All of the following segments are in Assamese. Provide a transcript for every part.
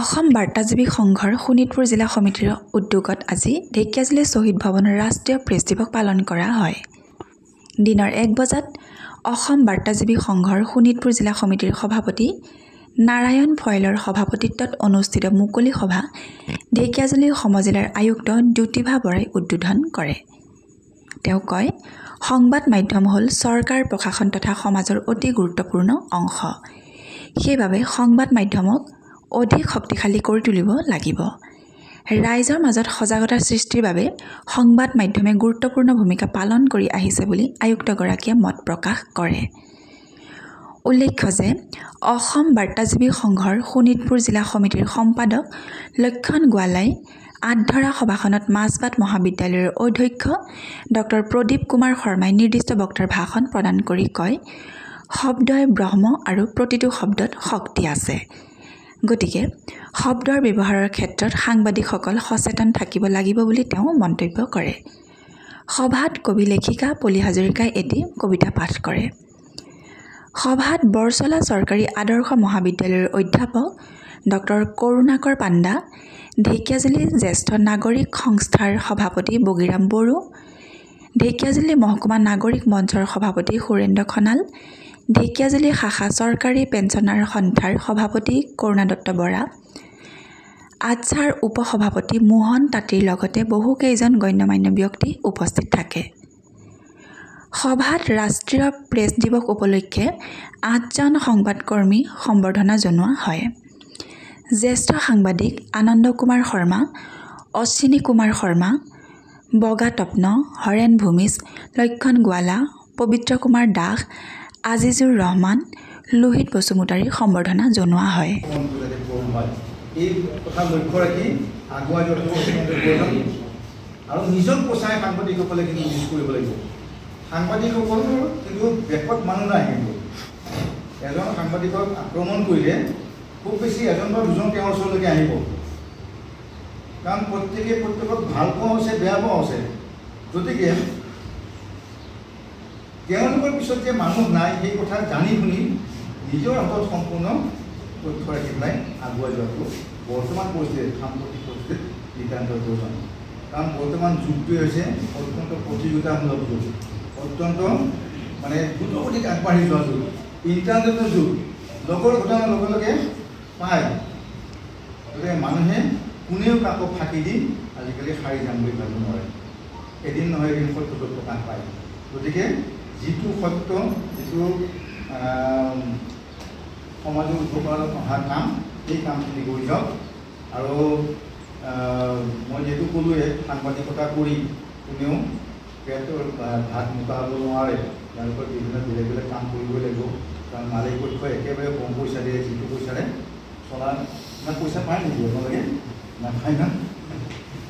অসম বাৰ্তাজীৱী সংঘৰ শোণিতপুৰ জিলা সমিতিৰ উদ্যোগত আজি ঢেকিয়াজুলি শ্বহীদ ভৱনৰ ৰাষ্ট্ৰীয় প্ৰেছ দিৱস পালন কৰা হয়। দিনৰ 1 বজাত অসম বাৰ্তাজীৱী সংঘৰ শোণিতপুৰ জিলা সমিতিৰ সভাপতি নাৰায়ণ ফয়লৰ সভাপতিত্বত অনুষ্ঠিত মুকলি সভা ঢেকিয়াজুলি সমজিলাৰ আয়ুক্ত দ্যুতিভা বৰাই উদ্বোধন কৰে। তেওঁ কয়, সংবাদ মাধ্যম হ'ল চৰকাৰ, প্ৰশাসন তথা সমাজৰ অতি গুৰুত্বপূৰ্ণ অংশ। সেইবাবে সংবাদ মাধ্যমক অধিক শক্তিশালী কৰি তুলিব লাগিব। ৰাইজৰ মাজত সজাগতা সৃষ্টিৰ বাবে সংবাদ মাধ্যমে গুৰুত্বপূৰ্ণ ভূমিকা পালন কৰি আহিছে বুলি আয়ুক্তগৰাকীয়ে মত প্ৰকাশ কৰে। উল্লেখ্য যে অসম বাৰ্তাজীৱী সংঘৰ শোণিতপুৰ জিলা সমিতিৰ সম্পাদক লক্ষণ গোৱালাই আধধৰা সভাখনত মাজবাট মহাবিদ্যালয়ৰ অধ্যক্ষ ডক্টৰ প্ৰদীপ কুমাৰ শৰ্মাই নিৰ্দিষ্ট বক্তাৰ ভাষণ প্ৰদান কৰি কয়, শব্দই ব্ৰহ্ম আৰু প্ৰতিটো শব্দত শক্তি আছে। গতিকে শব্দৰ ব্যৱহাৰৰ ক্ষেত্ৰত সাংবাদিকসকল সচেতন থাকিব লাগিব বুলি তেওঁ মন্তব্য কৰে। সভাত কবি লেখিকা পলি হাজৰিকাই এটি কবিতা পাঠ কৰে। সভাত বৰচলা চৰকাৰী আদৰ্শ মহাবিদ্যালয়ৰ অধ্যাপক ডক্টৰ কৰুণাকৰ পাণ্ডা, ঢেকিয়াজুলি জ্যেষ্ঠ নাগৰিক সংস্থাৰ সভাপতি বগীৰাম বড়ো, ঢেকিয়াজুলি মহকুমা নাগৰিক মঞ্চৰ সভাপতি সুৰেন্দ্ৰ খনাল, ঢেকিয়াজুলি শাখা চৰকাৰী পেঞ্চনাৰ সন্থাৰ সভাপতি কৰুণা দত্ত বৰা, আটছাৰ উপসভাপতি মোহন তাঁতীৰ লগতে বহুকেইজন গণ্যমান্য ব্যক্তি উপস্থিত থাকে। সভাত ৰাষ্ট্ৰীয় প্ৰেছ দিৱস উপলক্ষে 8জন সংবাদকৰ্মী সম্বৰ্ধনা জনোৱা হয়। জ্যেষ্ঠ সাংবাদিক আনন্দ কুমাৰ শৰ্মা, অশ্বিনী কুমাৰ শৰ্মা, বগা তপ্ন, হৰেণ ভূমিজ, লক্ষণ গোৱালা, পবিত্ৰ কুমাৰ দাস, আজিজুৰ ৰহমান, লোহিত বসুমতাৰীক সম্বৰ্ধনা জনোৱা হয়। এই কথা লক্ষ্য ৰাখি আগুৱাই যোৱাটো আৰু নিজক বচাই সাংবাদিকসকলে কিন্তু নিউজ কৰিব লাগিব। সাংবাদিকসকলৰ কিন্তু বেকত মানুহ নাই। কিন্তু এজন সাংবাদিকক আক্ৰমণ কৰিলে খুব বেছি এজন বা দুজন তেওঁৰ ওচৰলৈকে আহিব, কাৰণ প্ৰত্যেকে প্ৰত্যেকক ভাল পোৱাও আছে, বেয়া পোৱাও আছে। গতিকে তেওঁলোকৰ পিছত যে মানুহ নাই সেই কথা জানি শুনি নিজৰ হাতত সম্পূৰ্ণ তথ্য ৰাখি পেলাই আগুৱাই যোৱাটো বৰ্তমান পৰিস্থিতিত সাম্প্ৰতিক পৰিস্থিতিত নিতান্ত প্ৰয়োজন। কাৰণ বৰ্তমান যুগটোৱে হৈছে অত্যন্ত প্ৰতিযোগিতামূলক যুগ, অত্যন্ত দ্ৰুতগতিত আগবাঢ়ি যোৱা যুগ, ইণ্টাৰনেটৰ যুগ। লগৰ ঘটনাৰ লগে লগে পায়। গতিকে মানুহে কোনেও কাকো ফাঁকি দি আজিকালি সাৰি যাম বুলি ভাবিব নোৱাৰে। এদিন নহয় এদিন সত্যটো প্ৰকাশ পায়। গতিকে যিটো সত্য, যিটো সমাজৰ উপকাৰত অহা কাম, এই কামখিনি কৰি যাওক। আৰু মই যিহেতু ক'লোৱে, সাংবাদিকতা কৰি কোনেও পেটৰ ভাত মুকাব নোৱাৰে। তেওঁলোকৰ বিভিন্ন বেলেগ বেলেগ কাম কৰিবই লাগিব, কাৰণ মালিক পক্ষই একেবাৰে কম পইচা দিয়ে। যিটো পইচাৰে চলা ইমান পইচা পায় নেকি আপোনালোকে? নাপায় না,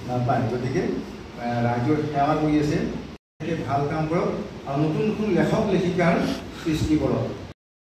নাপায়। গতিকে ৰাইজৰ সেৱা কৰি আছে, ভাল কাম কৰক আৰু নতুন নতুন লেখক লেখিকাৰ সৃষ্টি কৰক।